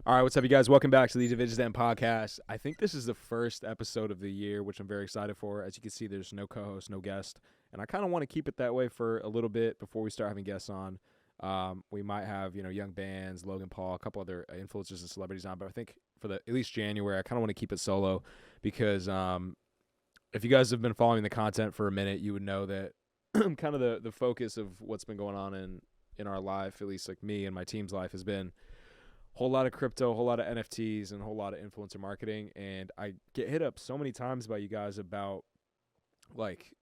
All right, what's up, you guys? Welcome back to the DIVIJ podcast. I think this is the first episode of the year, which I'm very excited for. As you can see, there's no co-host, no guest, and I kind of want to keep it that way for a little bit before we start having guests on. We might have, young bands, Logan Paul, a couple other influencers and celebrities on, but I think for at least January, I kind of want to keep it solo because if you guys have been following the content for a minute, you would know that kind of the focus of what's been going on in our life, at least like me and my team's life, has been whole lot of crypto, a whole lot of NFTs, and a whole lot of influencer marketing. And I get hit up so many times by you guys about like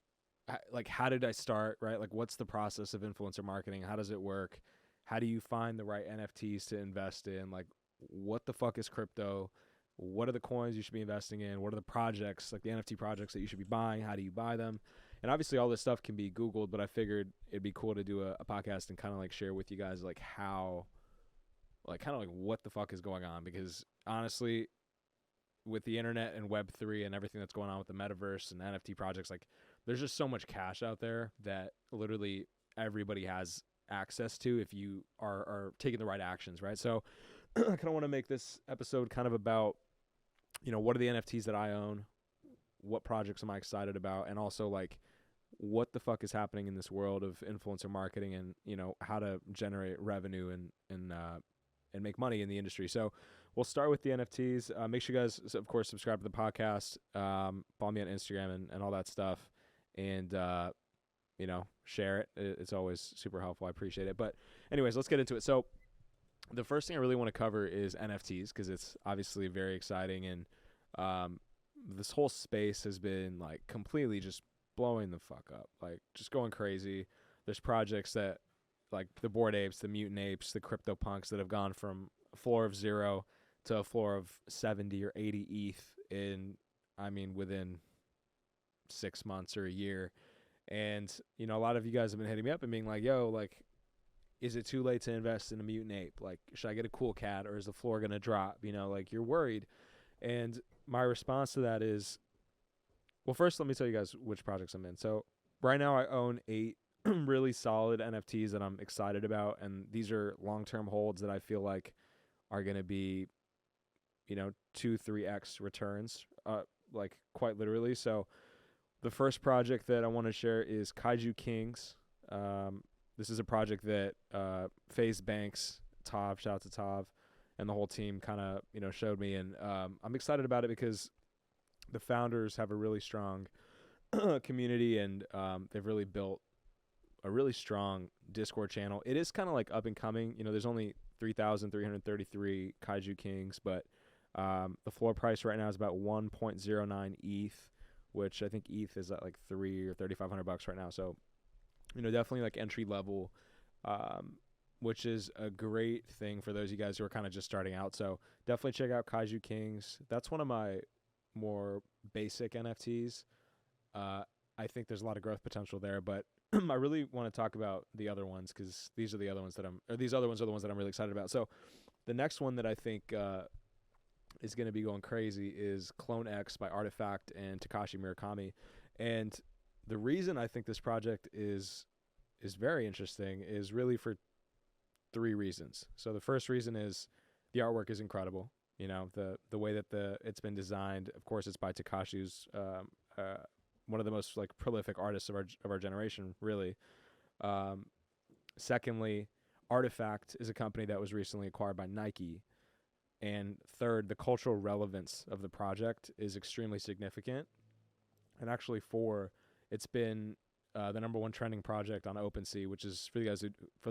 how did I start, right? Like, what's the process of influencer marketing? How does it work? How do you find the right NFTs to invest in? Like, what the fuck is crypto? What are the coins you should be investing in? What are the projects, like the NFT projects that you should be buying? How do you buy them? And obviously all this stuff can be Googled, but I figured it'd be cool to do a podcast and kind of like share with you guys like how, like kind of like what the fuck is going on, because honestly, with the internet and Web3 and everything that's going on with the metaverse and NFT projects, like there's just so much cash out there that literally everybody has access to if you are taking the right actions, right? So I kind of want to make this episode kind of about, what are the NFTs that I own? What projects am I excited about? And also like, what the fuck is happening in this world of influencer marketing and, how to generate revenue and make money in the industry. So we'll start with the NFTs. Make sure you guys, of course, subscribe to the podcast, follow me on Instagram and all that stuff. And, share it. It's always super helpful. I appreciate it. But anyways, let's get into it. So the first thing I really want to cover is NFTs, because it's obviously very exciting. And this whole space has been like completely just blowing the fuck up, like just going crazy. There's projects that, like the Bored Apes, the Mutant Apes, the CryptoPunks, that have gone from a floor of 0 to a floor of 70 or 80 ETH within 6 months or a year. And, a lot of you guys have been hitting me up and being like, yo, like, is it too late to invest in a Mutant Ape? Like, should I get a cool cat, or is the floor going to drop? Like, you're worried. And my response to that is, well, first, let me tell you guys which projects I'm in. So right now I own 8 really solid NFTs that I'm excited about, and these are long-term holds that I feel like are going to be 2-3x returns, like quite literally. So the first project that I want to share is Kaiju Kings. This is a project that FaZe Banks, Tav, shout out to Tav, and the whole team kind of showed me, and I'm excited about it because the founders have a really strong community, and they've really built a really strong Discord channel. It is kind of like up and coming. There's only 3,333 Kaiju Kings, but the floor price right now is about 1.09 ETH, which I think ETH is at like $300 or $3,500 right now. So, definitely like entry level, which is a great thing for those of you guys who are kind of just starting out. So definitely check out Kaiju Kings. That's one of my more basic NFTs. I think there's a lot of growth potential there, but I really want to talk about the other ones, because these are the other ones these other ones are the ones that I'm really excited about. So the next one that I think is going to be going crazy is Clone X by Artifact and Takashi Murakami. And the reason I think this project is very interesting is really for 3 reasons. So the first reason is the artwork is incredible. The way that it's been designed. Of course, it's by Takashi, who's one of the most like prolific artists of our generation, really. Secondly, Artifact is a company that was recently acquired by Nike. And third, the cultural relevance of the project is extremely significant. And actually, it's been the number 1 trending project on OpenSea, which is for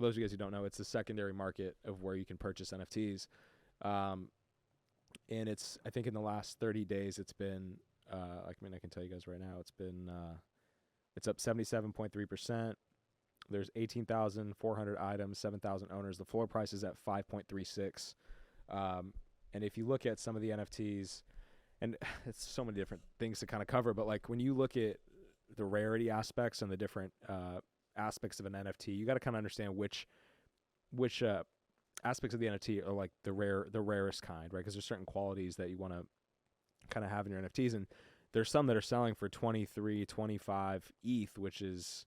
those of you guys who don't know, it's the secondary market of where you can purchase NFTs. And I think in the last 30 days, it's been, I can tell you guys right now, it's up 77.3%. There's 18,400 items, 7,000 owners. The floor price is at 5.36. And if you look at some of the NFTs, and it's so many different things to kind of cover, but like when you look at the rarity aspects and the different aspects of an NFT, you got to kind of understand which aspects of the NFT are like the rarest kind, right? Because there's certain qualities that you want to kind of have in your NFTs, and there's some that are selling for 23, 25 ETH, which is,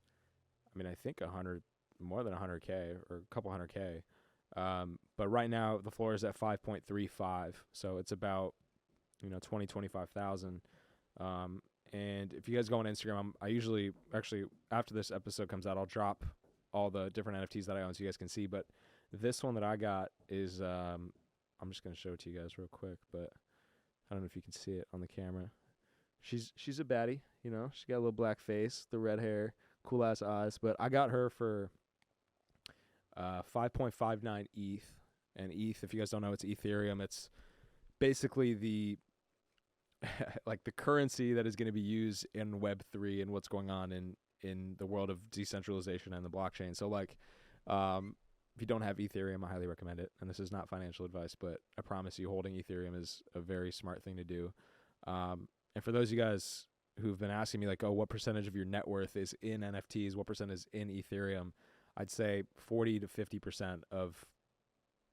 I think more than 100K or a couple 100K. But right now the floor is at 5.35, so it's about 25,000. And if you guys go on Instagram, I usually actually after this episode comes out, I'll drop all the different NFTs that I own so you guys can see. But this one that I got is I'm just gonna show it to you guys real quick, but I don't know if you can see it on the camera. She's a baddie, She got a little black face, the red hair, cool ass eyes. But I got her for 5.59 ETH, and ETH, if you guys don't know, it's Ethereum. It's basically the like the currency that is going to be used in Web3 and what's going on in the world of decentralization and the blockchain. So like, if you don't have Ethereum, I highly recommend it. And this is not financial advice, but I promise you holding Ethereum is a very smart thing to do. And for those of you guys who've been asking me like, oh, what percentage of your net worth is in NFTs? What percent is in Ethereum? I'd say 40 to 50% of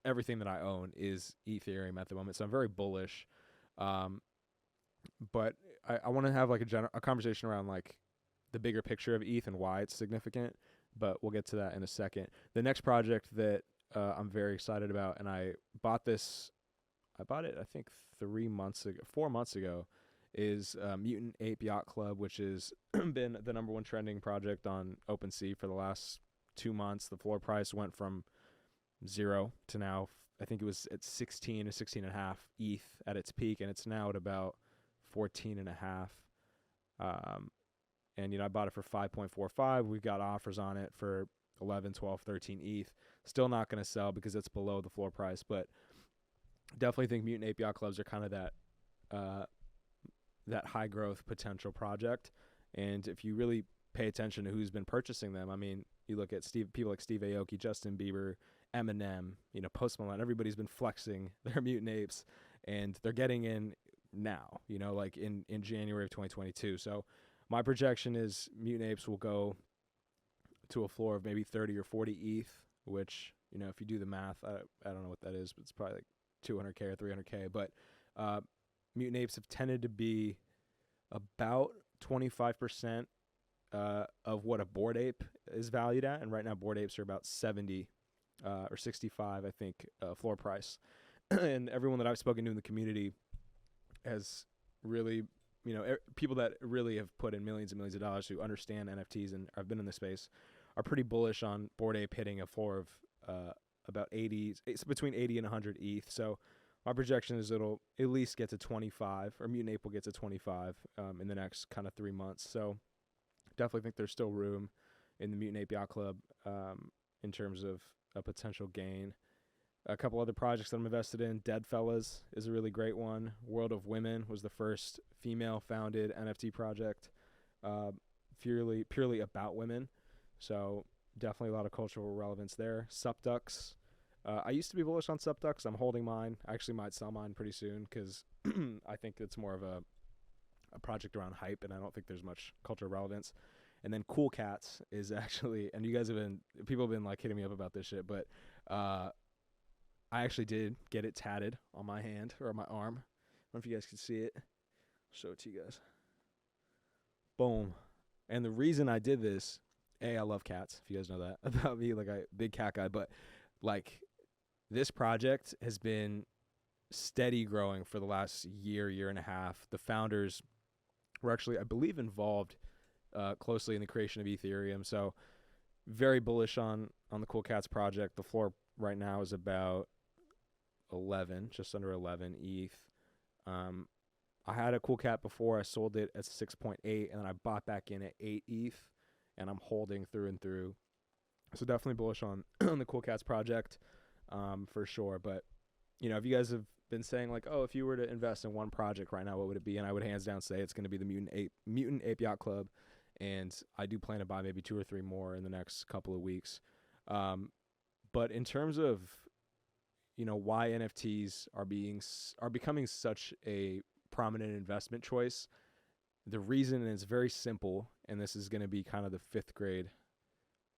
everything that I own is Ethereum at the moment. So I'm very bullish. But I want to have like a conversation around like the bigger picture of ETH and why it's significant, but we'll get to that in a second. The next project that I'm very excited about, and I bought it I think 4 months ago, is Mutant Ape Yacht Club, which has been the number one trending project on OpenSea for the last 2 months. The floor price went from 0 to now, I think it was at 16 to 16.5 ETH at its peak, and it's now at about 14.5. And I bought it for 5.45. We've got offers on it for 11, 12, 13 ETH. Still not going to sell because it's below the floor price, but definitely think Mutant Ape Yacht Clubs are kind of that high growth potential project. And if you really pay attention to who's been purchasing them, I mean, you look at people like Steve Aoki, Justin Bieber, Eminem, Post Malone, everybody's been flexing their Mutant Apes, and they're getting in now, like in January of 2022. So my projection is Mutant Apes will go to a floor of maybe 30 or 40 ETH, which, if you do the math, I don't know what that is, but it's probably like 200K or 300K. But Mutant Apes have tended to be about 25% of what a Bored Ape is valued at. And right now, Bored Apes are about 70 or 65, I think, floor price. And everyone that I've spoken to in the community has really, people that really have put in millions and millions of dollars who understand NFTs and have been in the space are pretty bullish on Bored Ape hitting a floor of about 80, it's between 80 and 100 ETH. So my projection is it'll at least get to 25, or Mutant Ape will get to 25 in the next kind of 3 months. So definitely think there's still room in the Mutant Ape Yacht Club in terms of a potential gain. A couple other projects that I'm invested in. Deadfellas is a really great one. World of Women was the first female-founded NFT project, purely about women. So definitely a lot of cultural relevance there. Supducks. I used to be bullish on Supducks. I'm holding mine. I actually might sell mine pretty soon because I think it's more of a project around hype, and I don't think there's much cultural relevance. And then Cool Cats is actually, and people have been like hitting me up about this shit, but I actually did get it tatted on my hand or on my arm. I don't know if you guys can see it. I'll show it to you guys. Boom. And the reason I did this, I love cats, if you guys know that about me, like a big cat guy, but like this project has been steady growing for the last year and a half. The founders were actually, I believe, involved closely in the creation of Ethereum. So very bullish on the Cool Cats project. The floor right now is about 11, just under 11 ETH. I had a Cool Cat before. I sold it at 6.8, and then I bought back in at 8 ETH, and I'm holding through and through. So definitely bullish on the Cool Cats project for sure. But, if you guys have been saying like, oh, if you were to invest in one project right now, what would it be? And I would hands down say it's going to be the Mutant Ape Yacht Club. And I do plan to buy maybe 2 or 3 more in the next couple of weeks. But in terms of, why NFTs are becoming such a prominent investment choice, the reason is very simple, and this is going to be kind of the 5th grade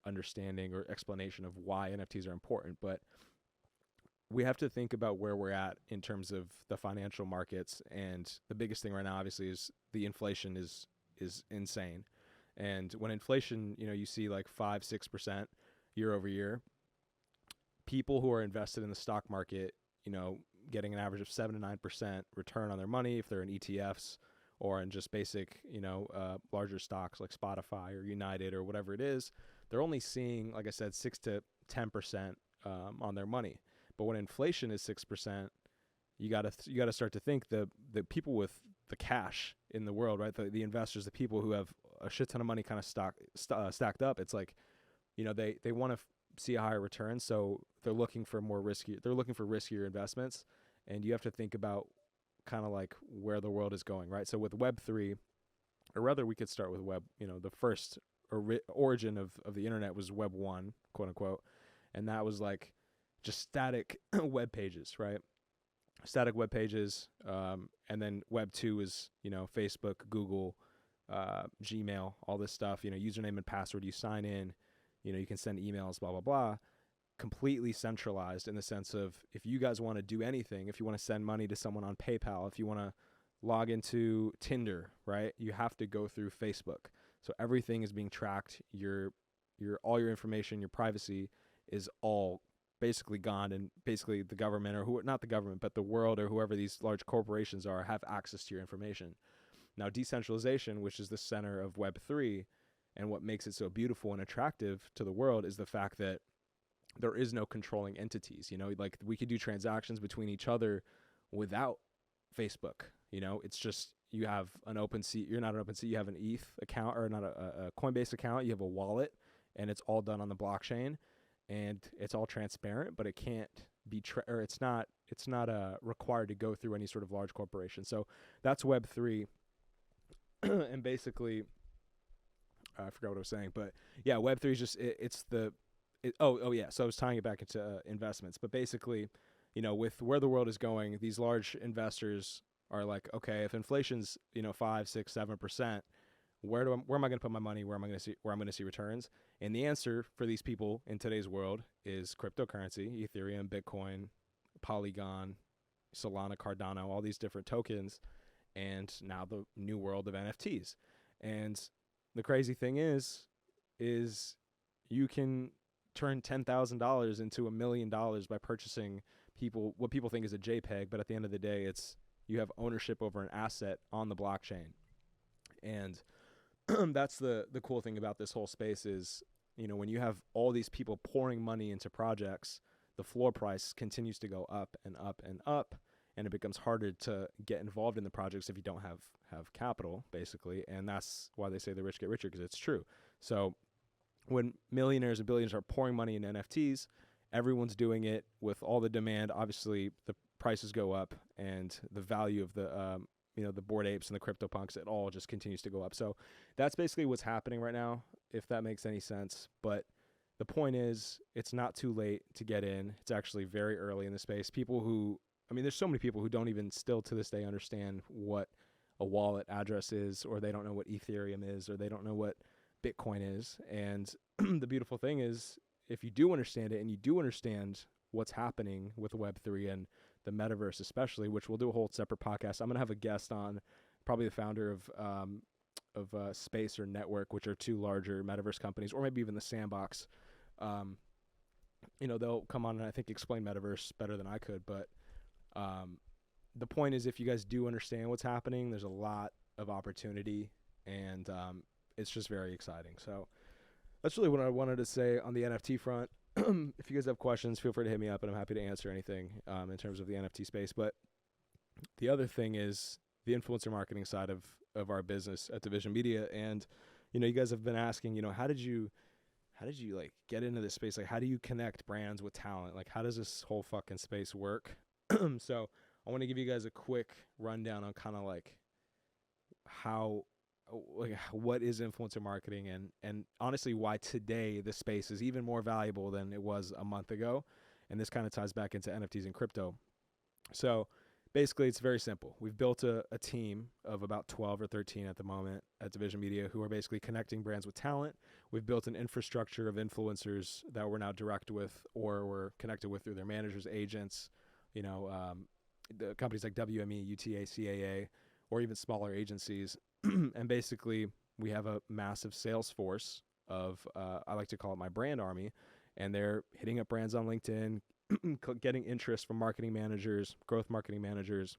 understanding or explanation of why NFTs are important. But we have to think about where we're at in terms of the financial markets, and the biggest thing right now, obviously, is the inflation is insane. And when inflation, you see like 5-6% year over year, people who are invested in the stock market, you know, getting an average of 7 to 9% return on their money if they're in ETFs or in just basic, you know, larger stocks like Spotify or United or whatever it is, they're only seeing, like I said, 6 to 10% on their money. But when inflation is 6%, you gotta start to think the people with the cash in the world, right? The investors, the people who have a shit ton of money kind of stacked up. It's like, you know, they want to see a higher return, so they're looking for riskier investments, and you have to think about kind of like where the world is going, right? So with Web3, or rather we could start with the first origin of the internet was Web 1, quote unquote, and that was like just static web pages, right? Static web pages, and then Web 2 is, you know, Facebook, Google, Gmail, all this stuff, you know, username and password, you sign in, you know, you can send emails, blah, blah, blah, completely centralized in the sense of if you guys want to do anything, if you want to send money to someone on PayPal, if you want to log into Tinder, right, you have to go through Facebook. So everything is being tracked. All your information, your privacy is all basically gone, and basically the government, or not the government, but the world or whoever these large corporations are, have access to your information. Now, decentralization, which is the center of Web3, and what makes it so beautiful and attractive to the world, is the fact that there is no controlling entities. You know, like we could do transactions between each other without Facebook. You know, it's just you have an OpenSea. You're not an OpenSea. You have an ETH account, or not a Coinbase account. You have a wallet, and it's all done on the blockchain, and it's all transparent. But it can't be, it's not required to go through any sort of large corporation. So that's Web3, and basically, I forgot what I was saying, but yeah, Web3 is just so I was tying it back into investments, but basically, you know, with where the world is going, these large investors are like, okay, if inflation's, you know, 5, 6, 7%, where am I going to put my money? Where I'm going to see returns? And the answer for these people in today's world is cryptocurrency, Ethereum, Bitcoin, Polygon, Solana, Cardano, all these different tokens, and now the new world of NFTs. And the crazy thing is you can turn $10,000 into $1 million by purchasing what people think is a JPEG, but at the end of the day, you have ownership over an asset on the blockchain. And that's the cool thing about this whole space is, you know, when you have all these people pouring money into projects, the floor price continues to go up and up and up, and it becomes harder to get involved in the projects if you don't have capital, basically. And that's why they say the rich get richer, because it's true. So when millionaires and billionaires are pouring money into NFTs, everyone's doing it with all the demand. Obviously, the prices go up, and the value of the the Bored Apes and the CryptoPunks, it all just continues to go up. So that's basically what's happening right now, if that makes any sense. But the point is, it's not too late to get in. It's actually very early in the space. There's so many people who don't even still to this day understand what a wallet address is, or they don't know what Ethereum is, or they don't know what Bitcoin is. And the beautiful thing is, if you do understand it, and you do understand what's happening with Web3 and the metaverse especially, which we'll do a whole separate podcast. I'm going to have a guest on, probably the founder of Space or Network, which are two larger metaverse companies, or maybe even the Sandbox. They'll come on and I think explain metaverse better than I could. But the point is, if you guys do understand what's happening, there's a lot of opportunity, and it's just very exciting. So that's really what I wanted to say on the NFT front. If you guys have questions, feel free to hit me up, and I'm happy to answer anything in terms of the NFT space. But the other thing is the influencer marketing side of our business at DIVIJ Media. And, you guys have been asking, how did you like get into this space? Like, how do you connect brands with talent? Like, how does this whole fucking space work? So I want to give you guys a quick rundown on kind of like what is influencer marketing, and honestly why today the space is even more valuable than it was a month ago. And this kind of ties back into NFTs and crypto. So basically, it's very simple. We've built a team of about 12 or 13 at the moment at DIVIJ Media who are basically connecting brands with talent. We've built an infrastructure of influencers that we're now direct with, or we're connected with through their managers, agents, the companies like WME, UTA, CAA, or even smaller agencies. And basically, we have a massive sales force of, I like to call it my brand army. and they're hitting up brands on LinkedIn, getting interest from marketing managers, growth marketing managers,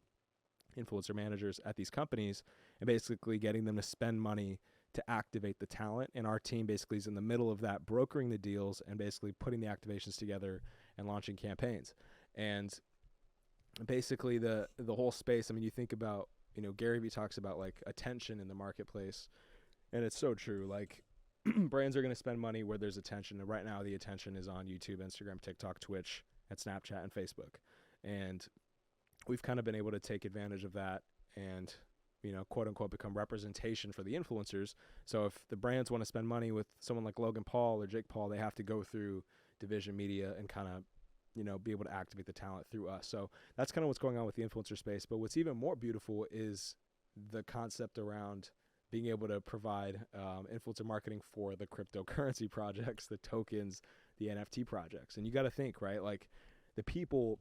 influencer managers at these companies, and basically getting them to spend money to activate the talent. And our team basically is in the middle of that, brokering the deals and basically putting the activations together and launching campaigns. And basically the whole space, I mean, you think about, Gary Vee talks about like attention in the marketplace, and it's so true. Like brands are going to spend money where there's attention, and right now the attention is on YouTube, Instagram, TikTok, Twitch, and Snapchat and Facebook. And we've kind of been able to take advantage of that and, quote unquote, become representation for the influencers. So if the brands want to spend money with someone like Logan Paul or Jake Paul, they have to go through DIVIJ Media and kind of, be able to activate the talent through us. So that's kind of what's going on with the influencer space. But what's even more beautiful is the concept around being able to provide influencer marketing for the cryptocurrency projects, the tokens, the NFT projects. And you got to think, right? Like the people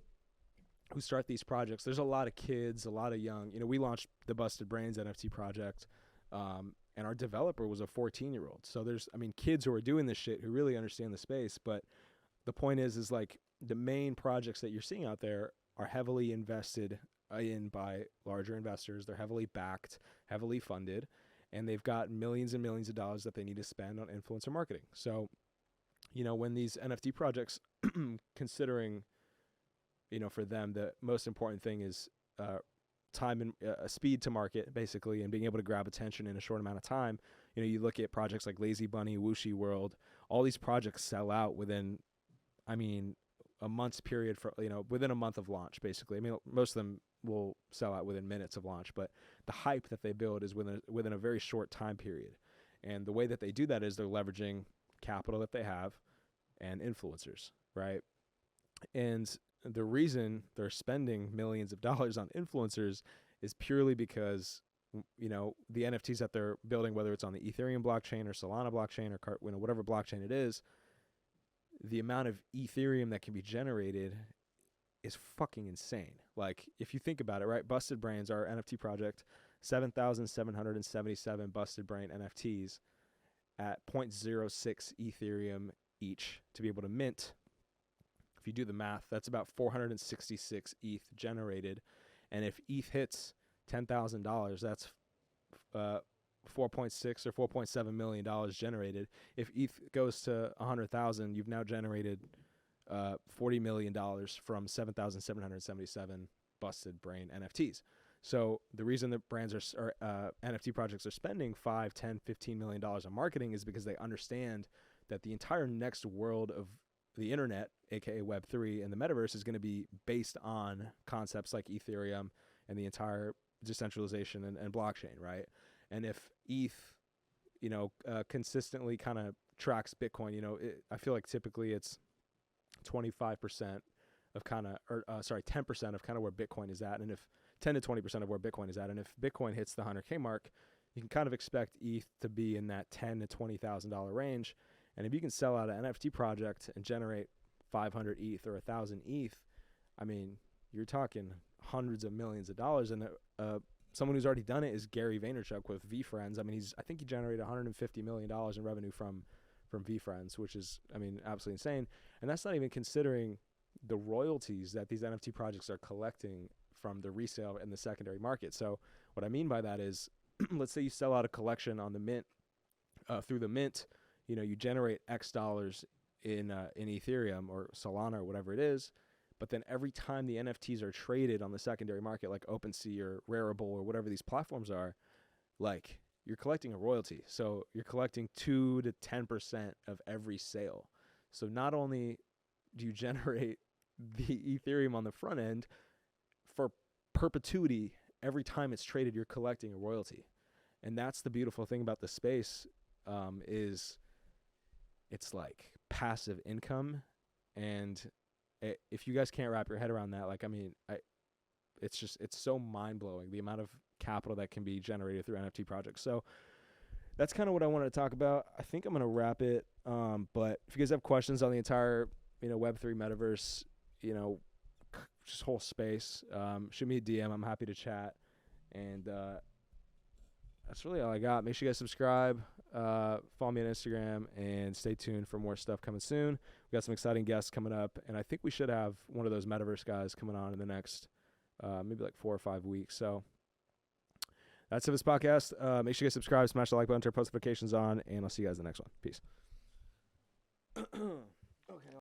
who start these projects, there's a lot of kids, a lot of young, we launched the Busted Brains NFT project, and our developer was a 14-year-old. So there's, kids who are doing this shit who really understand the space. But the point is like the main projects that you're seeing out there are heavily invested in by larger investors. They're heavily backed, heavily funded, and they've got millions and millions of dollars that they need to spend on influencer marketing. So, when these NFT projects, considering, for them, the most important thing is time and speed to market, basically, and being able to grab attention in a short amount of time. You look at projects like Lazy Bunny, Whooshy World, all these projects sell out within, a month's period for, within a month of launch, basically. Most of them will sell out within minutes of launch, but the hype that they build is within a very short time period. And the way that they do that is they're leveraging capital that they have and influencers, right? And the reason they're spending millions of dollars on influencers is purely because, the NFTs that they're building, whether it's on the Ethereum blockchain or Solana blockchain or whatever blockchain it is, the amount of Ethereum that can be generated is fucking insane. Like if you think about it, right? Busted Brains, our NFT project, 7,777 Busted Brain NFTs at 0.06 Ethereum each to be able to mint. If you do the math, that's about 466 ETH generated. And if ETH hits $10,000, that's 4.6 or $4.7 million generated. If ETH goes to 100,000, you've now generated $40 million from 7,777 Busted Brain NFTs. So the reason that brands or NFT projects are spending $5, $10, $15 million on marketing is because they understand that the entire next world of the internet, aka Web3, and the metaverse is going to be based on concepts like Ethereum and the entire decentralization and blockchain, right? And if ETH, consistently kind of tracks Bitcoin, I feel like typically it's 25% of 10% of kind of where Bitcoin is at. And if 10 to 20% of where Bitcoin is at, and if Bitcoin hits the 100K mark, you can kind of expect ETH to be in that $10,000 to $20,000 range. And if you can sell out an NFT project and generate 500 ETH or 1,000 ETH, you're talking hundreds of millions of dollars. And someone who's already done it is Gary Vaynerchuk with VeeFriends. I think he generated $150 million in revenue from VeeFriends, which is, absolutely insane. And that's not even considering the royalties that these NFT projects are collecting from the resale and the secondary market. So what I mean by that is, let's say you sell out a collection on the mint, through the mint, you generate X dollars in Ethereum or Solana or whatever it is. But then every time the NFTs are traded on the secondary market, like OpenSea or Rarible or whatever these platforms are, like you're collecting a royalty. So you're collecting 2 to 10% of every sale. So not only do you generate the Ethereum on the front end, for perpetuity, every time it's traded, you're collecting a royalty. And that's the beautiful thing about the space, is it's like passive income. And if you guys can't wrap your head around that, it's so mind blowing, the amount of capital that can be generated through NFT projects. So that's kind of what I wanted to talk about. I think I'm going to wrap it. But if you guys have questions on the entire, Web3 metaverse, just whole space, shoot me a DM. I'm happy to chat. And, that's really all I got. Make sure you guys subscribe, follow me on Instagram, and stay tuned for more stuff coming soon. We got some exciting guests coming up, and I think we should have one of those metaverse guys coming on in the next maybe like 4 or 5 weeks. So that's it for this podcast. Make sure you guys subscribe, smash the like button, turn post notifications on, and I'll see you guys in the next one. Peace. Okay.